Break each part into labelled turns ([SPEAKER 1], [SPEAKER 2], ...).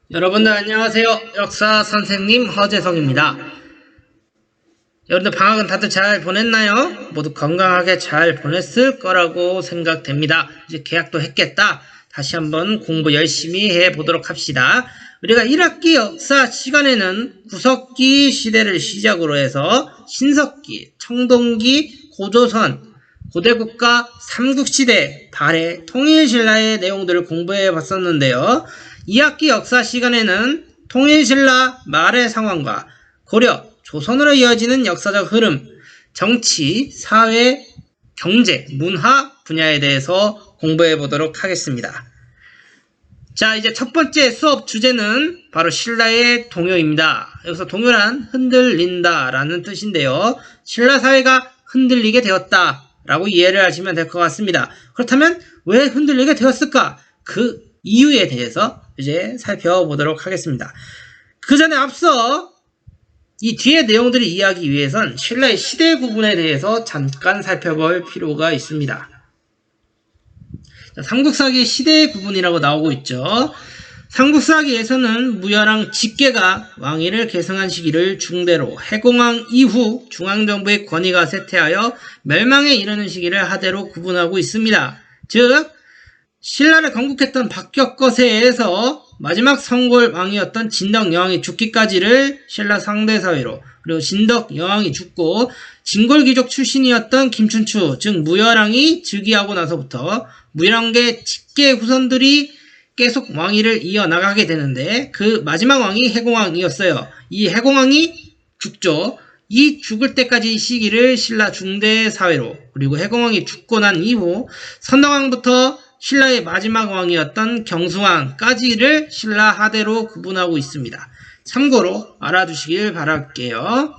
[SPEAKER 1] 여러분들 안녕하세요. 역사 선생님 허재성입니다. 여러분들 방학은 다들 잘 보냈나요? 모두 건강하게 잘 보냈을 거라고 생각됩니다. 이제 개학도 했겠다. 다시 한번 공부 열심히 해보도록 합시다. 우리가 1학기 역사 시간에는 구석기 시대를 시작으로 해서 신석기, 청동기, 고조선, 고대국가, 삼국시대, 발해, 통일신라의 내용들을 공부해 봤었는데요. 2학기 역사 시간에는 통일신라 말의 상황과 고려, 조선으로 이어지는 역사적 흐름, 정치, 사회, 경제, 문화 분야에 대해서 공부해 보도록 하겠습니다. 자, 이제 첫 번째 수업 주제는 바로 신라의 동요입니다. 여기서 동요란 흔들린다 라는 뜻인데요. 신라 사회가 흔들리게 되었다 라고 이해를 하시면 될 것 같습니다. 그렇다면 왜 흔들리게 되었을까? 그 이유에 대해서 이제 살펴보도록 하겠습니다. 그 전에 앞서 이 뒤의 내용들을 이해하기 위해선 신라의 시대 구분에 대해서 잠깐 살펴볼 필요가 있습니다. 삼국사기 시대 구분이라고 나오고 있죠. 삼국사기에서는 무열왕 직계가 왕위를 계승한 시기를 중대로, 해공왕 이후 중앙정부의 권위가 쇠퇴하여 멸망에 이르는 시기를 하대로 구분하고 있습니다. 즉 신라를 건국했던 박격거세에서 마지막 성골 왕이었던 진덕 여왕이 죽기까지를 신라 상대사회로, 그리고 진덕 여왕이 죽고 진골귀족 출신이었던 김춘추 즉 무열왕이 즉위하고 나서부터 무열왕계 직계 후손들이 계속 왕위를 이어나가게 되는데, 그 마지막 왕이 해공왕이었어요. 이 해공왕이 죽죠. 이 죽을 때까지 시기를 신라 중대사회로, 그리고 해공왕이 죽고 난 이후 선덕왕부터 신라의 마지막 왕이었던 경수왕까지를 신라 하대로 구분하고 있습니다. 참고로 알아두시길 바랄게요.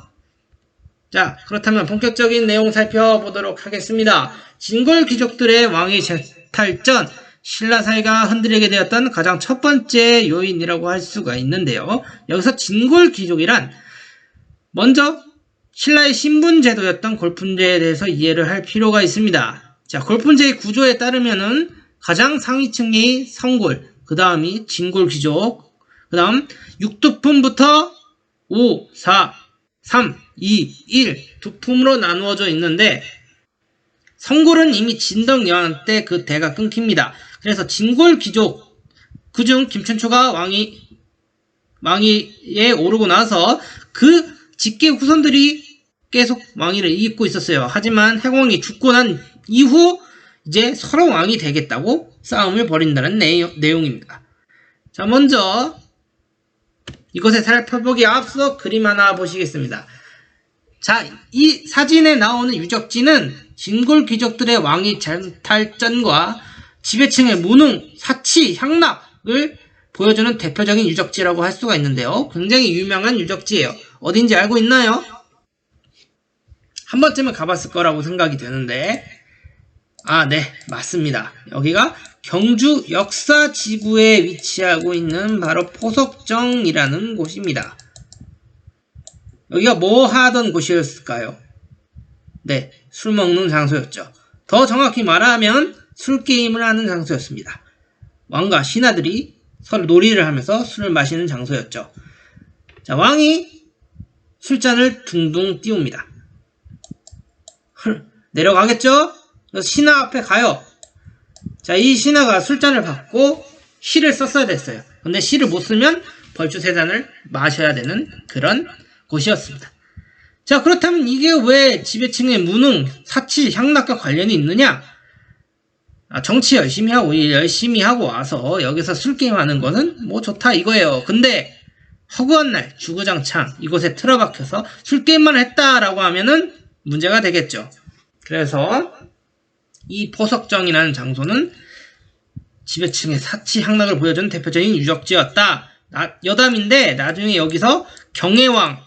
[SPEAKER 1] 자, 그렇다면 본격적인 내용 살펴보도록 하겠습니다. 진골 귀족들의 왕위 재탈전, 신라 사회가 흔들리게 되었던 가장 첫 번째 요인이라고 할 수가 있는데요. 여기서 진골 귀족이란 먼저 신라의 신분제도였던 골품제에 대해서 이해를 할 필요가 있습니다. 자, 골품제의 구조에 따르면은 가장 상위층이 성골, 그 다음이 진골 귀족, 그 다음 육두품부터 5, 4, 3, 2, 1 두 품으로 나누어져 있는데, 성골은 이미 진덕 여왕 때 그 대가 끊깁니다. 그래서 진골 귀족, 그중 김춘추가 왕위에 오르고 나서 그 직계 후손들이 계속 왕위를 잇고 있었어요. 하지만 해공왕이 죽고 난 이후 이제 서로 왕이 되겠다고 싸움을 벌인다는 내용입니다. 자, 먼저 이것에 살펴보기 앞서 그림 하나 보시겠습니다. 자, 이 사진에 나오는 유적지는 진골 귀족들의 왕위 재탈전과 지배층의 무능, 사치, 향락을 보여주는 대표적인 유적지라고 할 수가 있는데요. 굉장히 유명한 유적지예요. 어딘지 알고 있나요? 한 번쯤은 가봤을 거라고 생각이 되는데, 네, 맞습니다. 여기가 경주 역사지구에 위치하고 있는 바로 포석정이라는 곳입니다. 여기가 뭐 하던 곳이었을까요? 네, 술 먹는 장소였죠. 더 정확히 말하면 술게임을 하는 장소였습니다. 왕과 신하들이 서로 놀이를 하면서 술을 마시는 장소였죠. 자, 왕이 술잔을 둥둥 띄웁니다. 내려가겠죠? 그래서 신하 앞에 가요. 자, 이 신하가 술잔을 받고 시를 썼어야 됐어요. 근데 시를 못 쓰면 벌주 3잔을 마셔야 되는 그런 곳이었습니다. 자, 그렇다면 이게 왜 지배층의 무능, 사치, 향락과 관련이 있느냐? 정치 열심히 하고 일 열심히 하고 와서 여기서 술게임하는 거는 뭐 좋다 이거예요. 근데 허구한 날 주구장창 이곳에 틀어박혀서 술게임만 했다라고 하면은 문제가 되겠죠. 그래서 이 포석정이라는 장소는 지배층의 사치 향락을 보여주는 대표적인 유적지였다. 여담인데 나중에 여기서 경혜왕,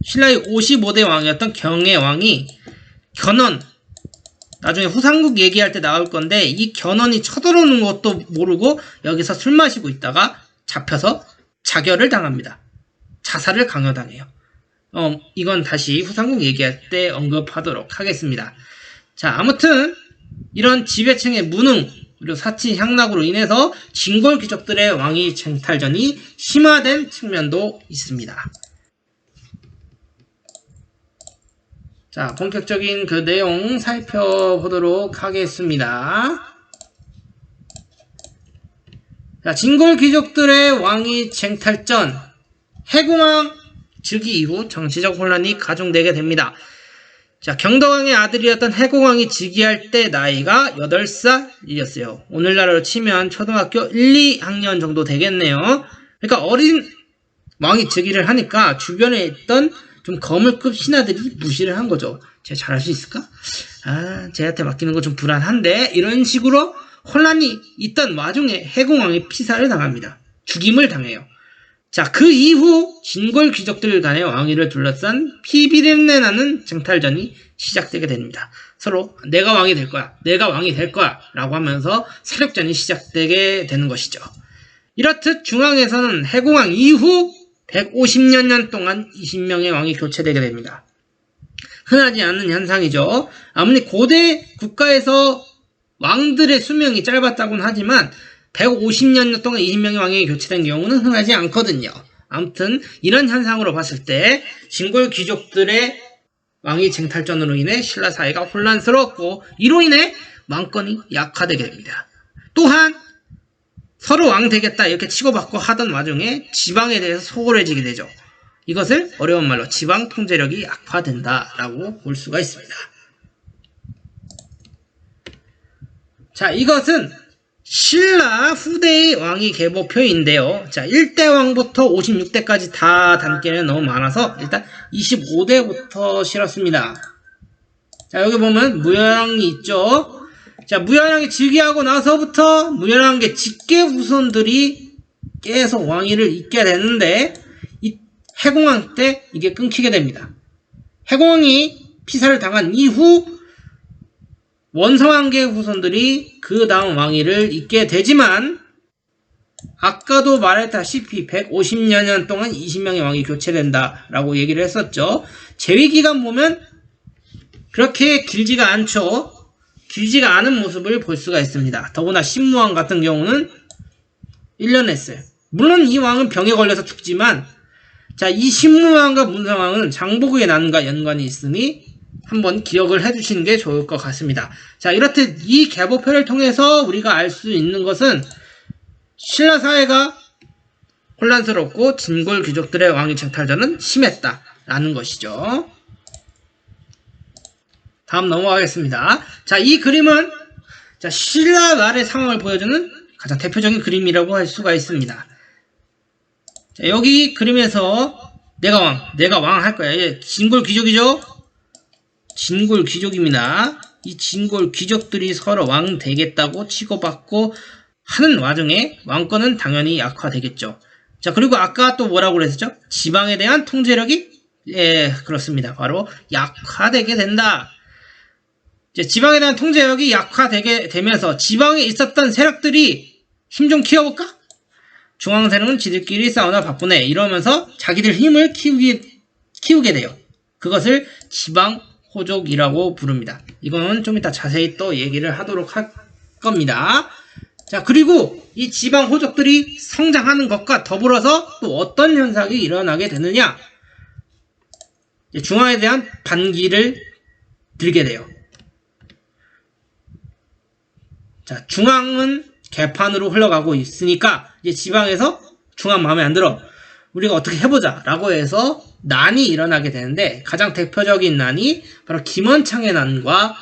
[SPEAKER 1] 신라의 55대 왕이었던 경혜왕이 견훤, 나중에 후삼국 얘기할 때 나올 건데, 이 견훤이 쳐들어오는 것도 모르고 여기서 술 마시고 있다가 잡혀서 자결을 당합니다. 자살을 강요당해요. 이건 다시 후삼국 얘기할 때 언급하도록 하겠습니다. 자, 아무튼 이런 지배층의 무능, 그리고 사치 향락으로 인해서 진골 귀족들의 왕위 쟁탈전이 심화된 측면도 있습니다. 자, 본격적인 그 내용 살펴보도록 하겠습니다. 자, 진골 귀족들의 왕위 쟁탈전, 해공왕 즉위 이후 정치적 혼란이 가중되게 됩니다. 자, 경덕왕의 아들이었던 해공왕이 즉위할 때 나이가 8살이었어요. 오늘날로 치면 초등학교 1, 2학년 정도 되겠네요. 그러니까 어린 왕이 즉위를 하니까 주변에 있던 좀 거물급 신하들이 무시를 한 거죠. 제가 잘할 수 있을까? 쟤한테 맡기는 거 좀 불안한데? 이런 식으로 혼란이 있던 와중에 해공왕이 피살을 당합니다. 죽임을 당해요. 자, 그 이후 진골 귀족들 간의 왕위를 둘러싼 피비린내 나는 쟁탈전이 시작되게 됩니다. 서로 내가 왕이 될 거야, 내가 왕이 될 거야 라고 하면서 세력전이 시작되게 되는 것이죠. 이렇듯 중앙에서는 해공왕 이후 150여 년 동안 20명의 왕이 교체되게 됩니다. 흔하지 않은 현상이죠. 아무리 고대 국가에서 왕들의 수명이 짧았다고는 하지만 150년 동안 20명의 왕이 교체된 경우는 흔하지 않거든요. 아무튼 이런 현상으로 봤을 때 진골 귀족들의 왕위 쟁탈전으로 인해 신라 사회가 혼란스러웠고 이로 인해 왕권이 약화되게 됩니다. 또한 서로 왕 되겠다 이렇게 치고받고 하던 와중에 지방에 대해서 소홀해지게 되죠. 이것을 어려운 말로 지방 통제력이 약화된다라고 볼 수가 있습니다. 자, 이것은 신라 후대의 왕위 계보표인데요. 자, 1대 왕부터 56대까지 다 담기에는 너무 많아서 일단 25대부터 실었습니다. 자, 여기 보면 무열왕이 있죠. 자, 무열왕이 즉위하고 나서부터 무열왕의 직계 후손들이 계속 왕위를 잇게 되는데 이 해공왕 때 이게 끊기게 됩니다. 해공왕이 피살을 당한 이후 원성왕계 후손들이 그 다음 왕위를 잇게 되지만 아까도 말했다시피 150여 년 동안 20명의 왕이 교체된다라고 얘기를 했었죠. 재위기간 보면 그렇게 길지가 않죠. 길지가 않은 모습을 볼 수가 있습니다. 더구나 신무왕 같은 경우는 1년 했어요. 물론 이 왕은 병에 걸려서 죽지만 자, 이 신무왕과 문성왕은 장보고의 난과 연관이 있으니 한번 기억을 해주시는 게 좋을 것 같습니다. 자, 이렇듯 이 계보표를 통해서 우리가 알 수 있는 것은 신라 사회가 혼란스럽고 진골 귀족들의 왕위 쟁탈전은 심했다라는 것이죠. 다음 넘어가겠습니다. 자, 이 그림은 자, 신라 말의 상황을 보여주는 가장 대표적인 그림이라고 할 수가 있습니다. 자, 여기 그림에서 내가 왕 할 거야. 예, 진골 귀족이죠? 진골 귀족입니다. 이 진골 귀족들이 서로 왕 되겠다고 치고받고 하는 와중에 왕권은 당연히 약화되겠죠. 자, 그리고 아까 또 뭐라고 그랬었죠? 지방에 대한 통제력이 그렇습니다. 바로 약화되게 된다. 이제 지방에 대한 통제력이 약화되게 되면서 지방에 있었던 세력들이 힘 좀 키워볼까? 중앙 세력은 지들끼리 싸우나 바쁘네. 이러면서 자기들 힘을 키우게 돼요. 그것을 지방 호족이라고 부릅니다. 이거는 좀 이따 자세히 또 얘기를 하도록 할 겁니다. 자, 그리고 이 지방 호족들이 성장하는 것과 더불어서 또 어떤 현상이 일어나게 되느냐? 중앙에 대한 반기를 들게 돼요. 자, 중앙은 개판으로 흘러가고 있으니까 이제 지방에서 중앙 마음에 안 들어. 우리가 어떻게 해보자 라고 해서 난이 일어나게 되는데 가장 대표적인 난이 바로 김원창의 난과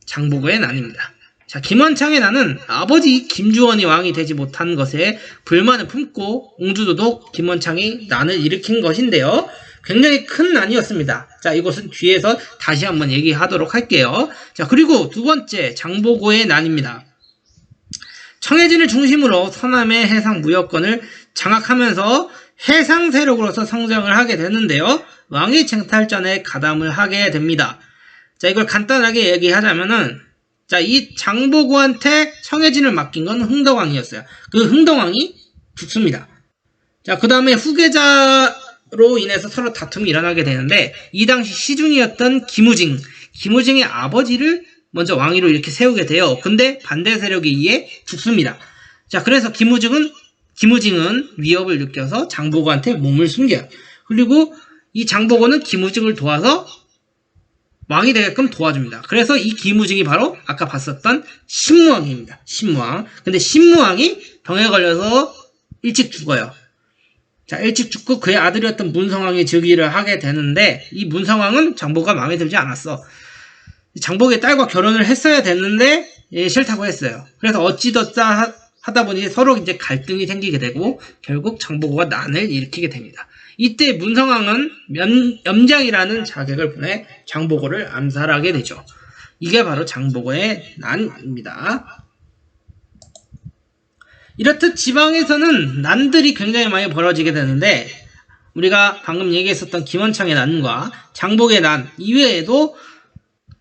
[SPEAKER 1] 장보고의 난입니다. 자, 김원창의 난은 아버지 김주원이 왕이 되지 못한 것에 불만을 품고 옹주도독 김원창이 난을 일으킨 것인데요. 굉장히 큰 난이었습니다. 자, 이것은 뒤에서 다시 한번 얘기하도록 할게요. 자, 그리고 두 번째 장보고의 난입니다. 청해진을 중심으로 서남의 해상 무역권을 장악하면서 해상 세력으로서 성장을 하게 되는데요. 왕위 쟁탈전에 가담을 하게 됩니다. 자, 이걸 간단하게 얘기하자면은 자, 이 장보고한테 청해진을 맡긴 건 흥덕왕이었어요. 그 흥덕왕이 죽습니다. 자, 그 다음에 후계자로 인해서 서로 다툼이 일어나게 되는데 이 당시 시중이었던 김우징의 아버지를 먼저 왕위로 이렇게 세우게 돼요. 근데 반대 세력에 의해 죽습니다. 자, 그래서 김우징은 위협을 느껴서 장보고한테 몸을 숨겨요. 그리고 이 장보고는 김우징을 도와서 왕이 되게끔 도와줍니다. 그래서 이 김우징이 바로 아까 봤었던 신무왕입니다. 신무왕. 근데 신무왕이 병에 걸려서 일찍 죽어요. 자, 일찍 죽고 그의 아들이었던 문성왕이 즉위를 하게 되는데 이 문성왕은 장보고가 마음에 들지 않았어. 장보고의 딸과 결혼을 했어야 됐는데 싫다고 했어요. 그래서 어찌덧자 하다 보니 서로 이제 갈등이 생기게 되고 결국 장보고가 난을 일으키게 됩니다. 이때 문성왕은 염장이라는 자객을 보내 장보고를 암살하게 되죠. 이게 바로 장보고의 난입니다. 이렇듯 지방에서는 난들이 굉장히 많이 벌어지게 되는데 우리가 방금 얘기했었던 김원창의 난과 장보고의 난 이외에도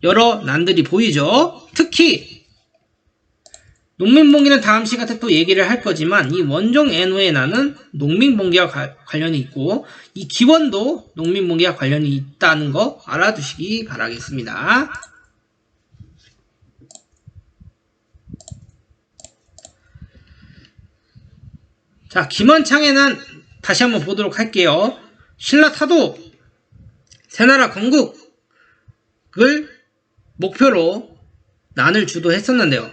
[SPEAKER 1] 여러 난들이 보이죠. 특히 농민봉기는 다음 시간에 또 얘기를 할 거지만 이 원종애노의 난은 농민봉기와 관련이 있고 이 기원도 농민봉기와 관련이 있다는 거 알아두시기 바라겠습니다. 자, 김원창의 난 다시 한번 보도록 할게요. 신라 타도 새나라 건국을 목표로 난을 주도했었는데요.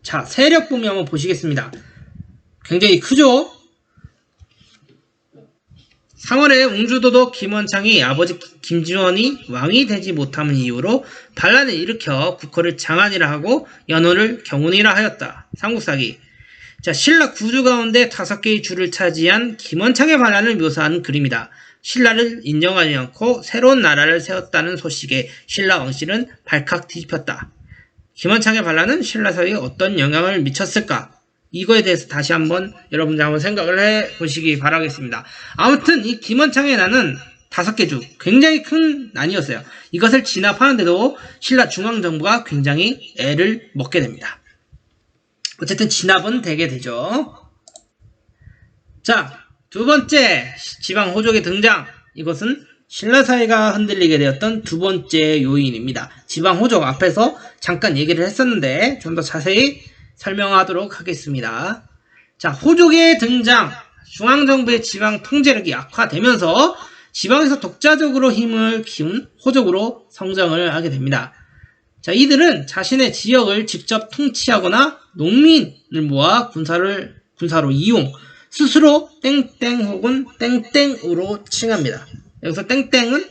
[SPEAKER 1] 자, 세력 보면 한번 보시겠습니다. 굉장히 크죠? 3월에 웅주도독 김원창이 아버지 김지원이 왕이 되지 못함을 이유로 반란을 일으켜 국호를 장안이라 하고 연호를 경운이라 하였다. 삼국사기. 자, 신라 구주 가운데 5개의 주를 차지한 김원창의 반란을 묘사하는 그림이다. 신라를 인정하지 않고 새로운 나라를 세웠다는 소식에 신라 왕실은 발칵 뒤집혔다. 김원창의 반란은 신라 사회에 어떤 영향을 미쳤을까? 이거에 대해서 다시 한번 여러분들 한번 생각을 해보시기 바라겠습니다. 아무튼 이 김원창의 난은 5개 주, 굉장히 큰 난이었어요. 이것을 진압하는데도 신라 중앙정부가 굉장히 애를 먹게 됩니다. 어쨌든 진압은 되게 되죠. 자, 두 번째 지방 호족의 등장. 이것은 신라 사회가 흔들리게 되었던 두 번째 요인입니다. 지방 호족 앞에서 잠깐 얘기를 했었는데 좀 더 자세히 설명하도록 하겠습니다. 자, 호족의 등장. 중앙정부의 지방 통제력이 약화되면서 지방에서 독자적으로 힘을 키운 호족으로 성장을 하게 됩니다. 자, 이들은 자신의 지역을 직접 통치하거나 농민을 모아 군사로 이용, 스스로 땡땡 혹은 땡땡으로 칭합니다. 여기서 땡땡은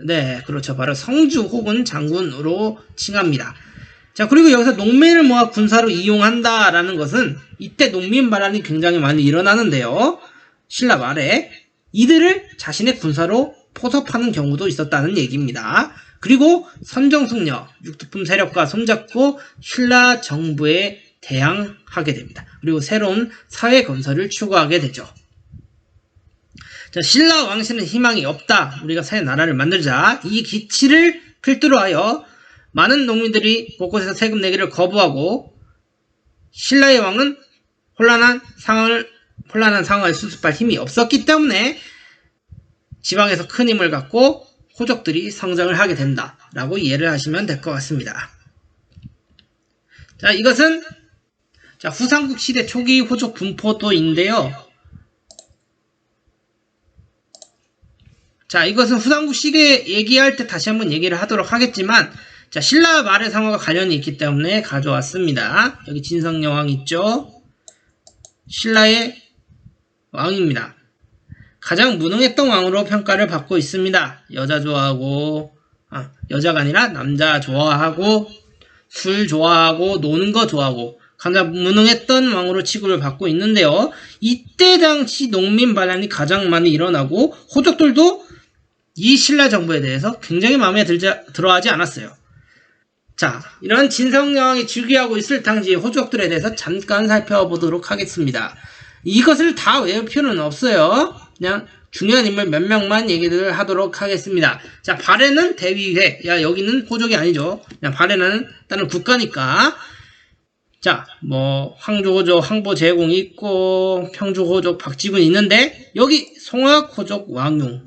[SPEAKER 1] 네, 그렇죠. 바로 성주 혹은 장군으로 칭합니다. 자, 그리고 여기서 농민을 모아 군사로 이용한다라는 것은 이때 농민 반란이 굉장히 많이 일어나는데요. 신라 말에 이들을 자신의 군사로 포섭하는 경우도 있었다는 얘기입니다. 그리고 선정숙녀, 육두품 세력과 손잡고 신라 정부에 대항하게 됩니다. 그리고 새로운 사회 건설을 추구하게 되죠. 자, 신라 왕실은 희망이 없다. 우리가 새 나라를 만들자. 이 기치를 필두로 하여 많은 농민들이 곳곳에서 세금 내기를 거부하고 신라의 왕은 혼란한 상황을 수습할 힘이 없었기 때문에 지방에서 큰 힘을 갖고 호족들이 성장을 하게 된다라고 이해를 하시면 될 것 같습니다. 자, 이것은 후삼국 시대 초기 호족 분포도인데요. 자, 이것은 후삼국 시대 얘기할 때 다시 한번 얘기를 하도록 하겠지만, 자, 신라 말의 상호가 관련이 있기 때문에 가져왔습니다. 여기 진성여왕 있죠? 신라의 왕입니다. 가장 무능했던 왕으로 평가를 받고 있습니다. 여자가 아니라 남자 좋아하고, 술 좋아하고, 노는 거 좋아하고, 가장 무능했던 왕으로 취급을 받고 있는데요. 이때 당시 농민 반란이 가장 많이 일어나고, 호족들도 이 신라 정부에 대해서 굉장히 마음에 들어하지 않았어요. 자, 이런 진성여왕이 즉위하고 있을 당시 호족들에 대해서 잠깐 살펴보도록 하겠습니다. 이것을 다 외울 필요는 없어요. 그냥 중요한 인물 몇 명만 얘기를 하도록 하겠습니다. 자, 발해는 대위회. 야, 여기는 호족이 아니죠. 그냥 발해는 다른 국가니까. 자, 황조호족 황보제공이 있고, 평주호족 박지군이 있는데, 여기 송악호족 왕용.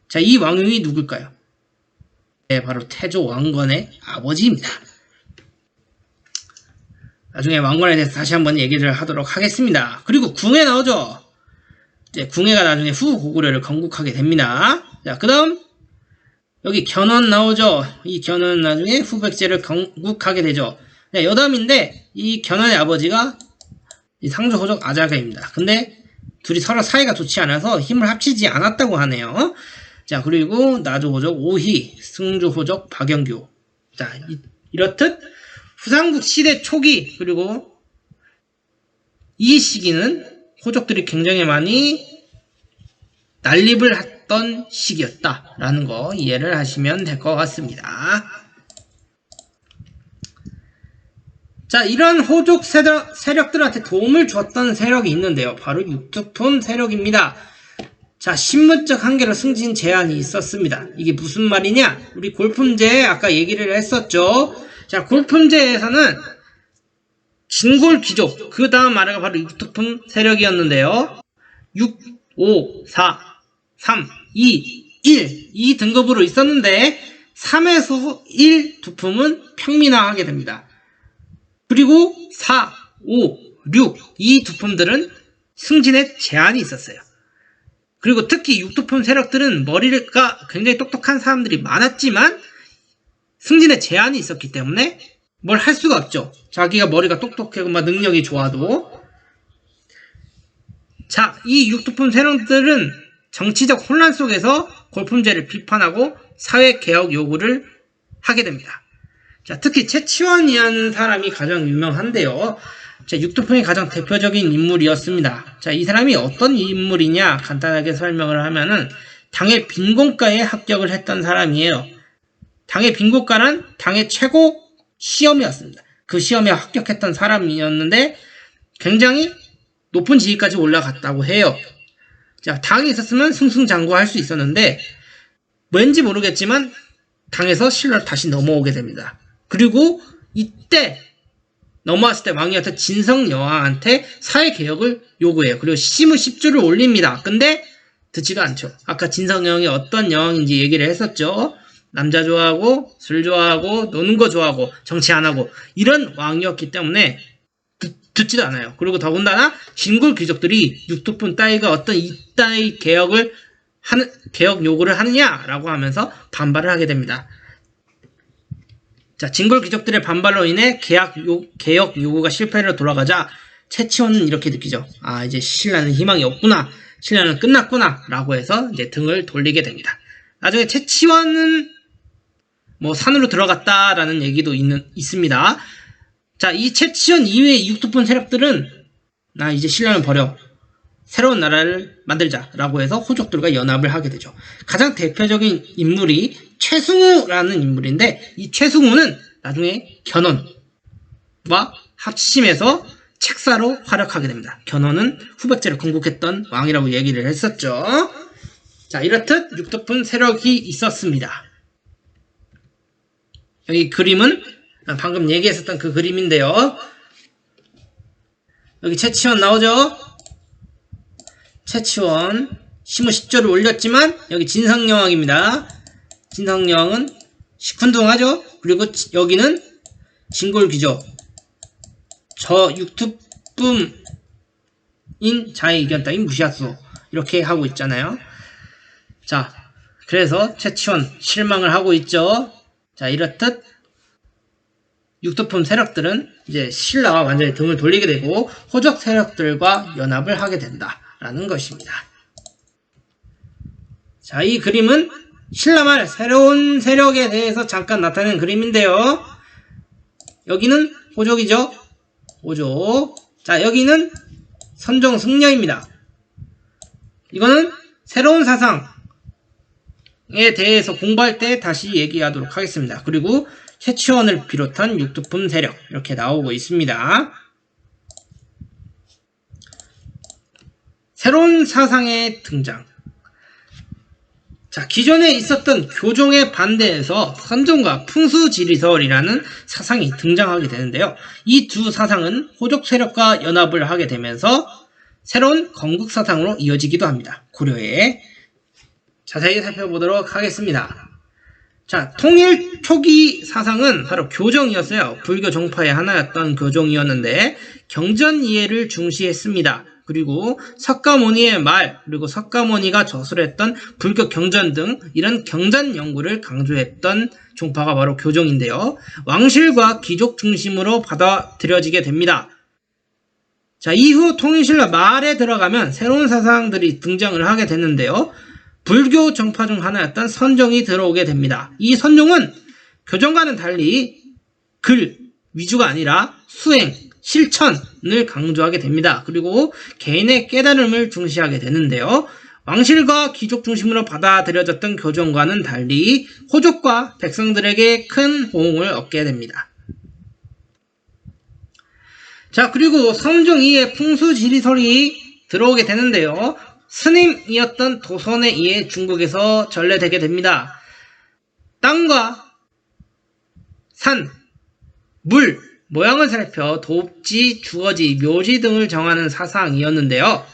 [SPEAKER 1] 자, 이 왕용이 누굴까요? 네, 바로 태조 왕건의 아버지입니다. 나중에 왕건에 대해서 다시 한번 얘기를 하도록 하겠습니다. 그리고 궁예 나오죠. 이제 궁예가 나중에 후고구려를 건국하게 됩니다. 자, 그 다음 여기 견훤 나오죠. 이 견훤은 나중에 후백제를 건국하게 되죠. 네, 여담인데 이 견훤의 아버지가 이 상조호적 아자가입니다. 근데 둘이 서로 사이가 좋지 않아서 힘을 합치지 않았다고 하네요. 자, 그리고 나조호적 오희, 승조호적 박영규. 자, 이렇듯 후삼국 시대 초기 그리고 이 시기는 호족들이 굉장히 많이 난립을 했던 시기였다라는 거 이해를 하시면 될 것 같습니다. 자, 이런 호족 세력들한테 도움을 줬던 세력이 있는데요. 바로 육두품 세력입니다. 자, 신문적 한계로 승진 제한이 있었습니다. 이게 무슨 말이냐? 우리 골품제 아까 얘기를 했었죠. 자, 골품제에서는 진골 귀족, 그 다음 아래가 바로 육두품 세력이었는데요. 6, 5, 4, 3, 2, 1 이 등급으로 있었는데 3에서 1 두품은 평민화하게 됩니다. 그리고 4, 5, 6 이 두품들은 승진에 제한이 있었어요. 그리고 특히 육두품 세력들은 머리가 굉장히 똑똑한 사람들이 많았지만 승진에 제한이 있었기 때문에 뭘 할 수가 없죠. 자기가 머리가 똑똑하고 막 능력이 좋아도. 자, 이 육두품 세력들은 정치적 혼란 속에서 골품제를 비판하고 사회개혁 요구를 하게 됩니다. 자, 특히 최치원이라는 사람이 가장 유명한데요. 자, 육두품이 가장 대표적인 인물이었습니다. 자, 이 사람이 어떤 인물이냐 간단하게 설명을 하면은 당의 빈곤과에 합격을 했던 사람이에요. 당의 빈곤과는 당의 최고 시험이었습니다. 그 시험에 합격했던 사람이었는데 굉장히 높은 지위까지 올라갔다고 해요. 자, 당이 있었으면 승승장구할 수 있었는데 왠지 모르겠지만 당에서 신라로 다시 넘어오게 됩니다. 그리고 이때 넘어왔을 때 왕이었던 진성여왕한테 사회개혁을 요구해요. 그리고 시무 10주를 올립니다. 근데 듣지도 않죠. 아까 진성여왕이 어떤 여왕인지 얘기를 했었죠. 남자 좋아하고 술 좋아하고 노는 거 좋아하고 정치 안 하고 이런 왕이었기 때문에 듣지도 않아요. 그리고 더군다나 진골 귀족들이 육두품 따위가 어떤 이따위 개혁 요구를 하느냐라고 하면서 반발을 하게 됩니다. 자, 진골 귀족들의 반발로 인해 개혁 요구가 실패로 돌아가자 최치원은 이렇게 느끼죠. 아, 이제 신라는 희망이 없구나. 신라는 끝났구나. 라고 해서 이제 등을 돌리게 됩니다. 나중에 최치원은 뭐 산으로 들어갔다라는 얘기도 있습니다. 자, 이 최치원 이외의 육두품 세력들은 나 이제 신라는 버려. 새로운 나라를 만들자라고 해서 호족들과 연합을 하게 되죠. 가장 대표적인 인물이 최승우라는 인물인데 이 최승우는 나중에 견훤과 합심해서 책사로 활약하게 됩니다. 견훤은 후백제를 건국했던 왕이라고 얘기를 했었죠. 자, 이렇듯 육두품 세력이 있었습니다. 여기 그림은 방금 얘기했었던 그 그림인데요. 여기 최치원 나오죠? 최치원 시무 10조를 올렸지만 여기 진성여왕입니다. 진성여왕은 시큰둥하죠? 그리고 여기는 진골귀족 저 육두품인 자의 의견 따위 무시하소 이렇게 하고 있잖아요. 자, 그래서 최치원 실망을 하고 있죠. 자, 이렇듯 육두품 세력들은 이제 신라와 완전히 등을 돌리게 되고 호족 세력들과 연합을 하게 된다라는 것입니다. 자, 이 그림은 신라 말 새로운 세력에 대해서 잠깐 나타낸 그림인데요. 여기는 호족이죠. 호족. 자, 여기는 선종 승려입니다. 이거는 새로운 사상에 대해서 공부할 때 다시 얘기하도록 하겠습니다. 그리고 최치원을 비롯한 육두품 세력 이렇게 나오고 있습니다. 새로운 사상의 등장. 자, 기존에 있었던 교종에 반대해서 선종과 풍수지리설이라는 사상이 등장하게 되는데요. 이 두 사상은 호족 세력과 연합을 하게 되면서 새로운 건국 사상으로 이어지기도 합니다. 고려에 자세히 살펴보도록 하겠습니다. 자, 통일 초기 사상은 바로 교정이었어요. 불교 종파의 하나였던 교정이었는데 경전 이해를 중시했습니다. 그리고 석가모니의 말, 그리고 석가모니가 저술했던 불교 경전 등 이런 경전 연구를 강조했던 종파가 바로 교정인데요. 왕실과 귀족 중심으로 받아들여지게 됩니다. 자, 이후 통일신라 말에 들어가면 새로운 사상들이 등장을 하게 됐는데요. 불교 정파 중 하나였던 선종이 들어오게 됩니다. 이 선종은 교정과는 달리 글 위주가 아니라 수행, 실천을 강조하게 됩니다. 그리고 개인의 깨달음을 중시하게 되는데요. 왕실과 귀족 중심으로 받아들여졌던 교정과는 달리 호족과 백성들에게 큰 호응을 얻게 됩니다. 자, 그리고 성종 이에 풍수지리설이 들어오게 되는데요. 스님이었던 도선에 의해 중국에서 전래되게 됩니다. 땅과 산, 물, 모양을 살펴 도읍지, 주거지, 묘지 등을 정하는 사상이었는데요.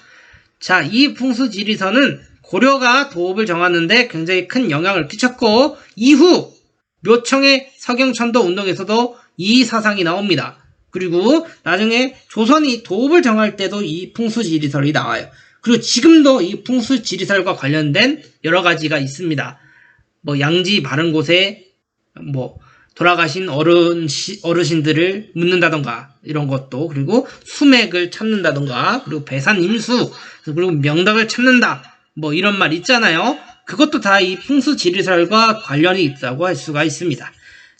[SPEAKER 1] 자, 이 풍수지리서는 고려가 도읍을 정하는데 굉장히 큰 영향을 끼쳤고 이후 묘청의 서경천도 운동에서도 이 사상이 나옵니다. 그리고 나중에 조선이 도읍을 정할 때도 이 풍수지리설이 나와요. 그리고 지금도 이 풍수지리설과 관련된 여러 가지가 있습니다. 뭐 양지 바른 곳에 뭐 돌아가신 어르신들을 묻는다던가 이런 것도, 그리고 수맥을 찾는다던가, 그리고 배산임수, 그리고 명덕을 찾는다, 뭐 이런 말 있잖아요. 그것도 다 이 풍수지리설과 관련이 있다고 할 수가 있습니다.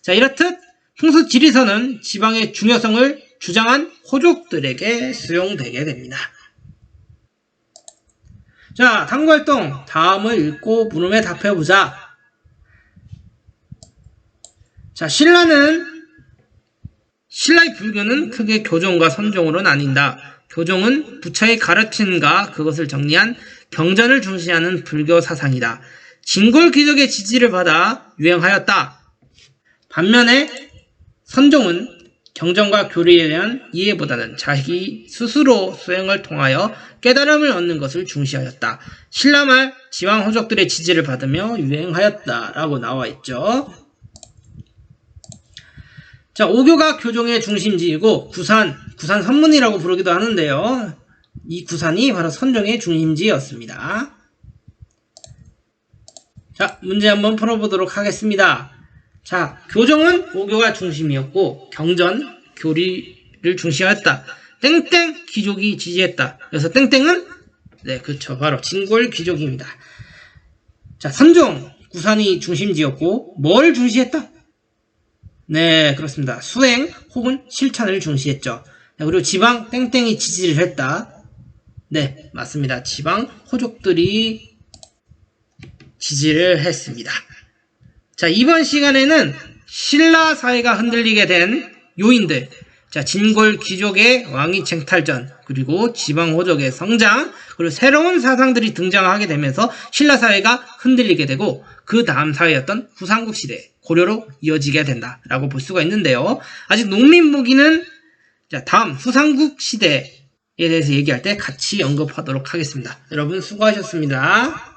[SPEAKER 1] 자, 이렇듯 풍수지리설은 지방의 중요성을 주장한 호족들에게 수용되게 됩니다. 자, 탐구활동 다음을 읽고 물음에 답해보자. 자, 신라의 불교는 크게 교종과 선종으로 나뉜다. 교종은 부처의 가르침과 그것을 정리한 경전을 중시하는 불교 사상이다. 진골 귀족의 지지를 받아 유행하였다. 반면에 선종은 경전과 교리에 대한 이해보다는 자기 스스로 수행을 통하여 깨달음을 얻는 것을 중시하였다. 신라말 지방 호족들의 지지를 받으며 유행하였다라고 나와 있죠. 자, 오교가 교종의 중심지이고 구산 선문이라고 부르기도 하는데요. 이 구산이 바로 선종의 중심지였습니다. 자, 문제 한번 풀어보도록 하겠습니다. 자, 교종은 오교가 중심이었고 경전, 교리를 중시하였다. 땡땡 귀족이 지지했다. 그래서 땡땡은 그렇죠. 바로 진골 귀족입니다. 자, 선종, 구산이 중심지였고 뭘 중시했다? 네, 그렇습니다. 수행 혹은 실천을 중시했죠. 그리고 지방 땡땡이 지지를 했다. 네, 맞습니다. 지방 호족들이 지지를 했습니다. 자, 이번 시간에는 신라 사회가 흔들리게 된 요인들, 자, 진골 귀족의 왕위 쟁탈전, 그리고 지방 호족의 성장, 그리고 새로운 사상들이 등장하게 되면서 신라 사회가 흔들리게 되고 그 다음 사회였던 후삼국 시대, 고려로 이어지게 된다라고 볼 수가 있는데요. 아직 농민무기는 자, 다음 후삼국 시대에 대해서 얘기할 때 같이 언급하도록 하겠습니다. 여러분 수고하셨습니다.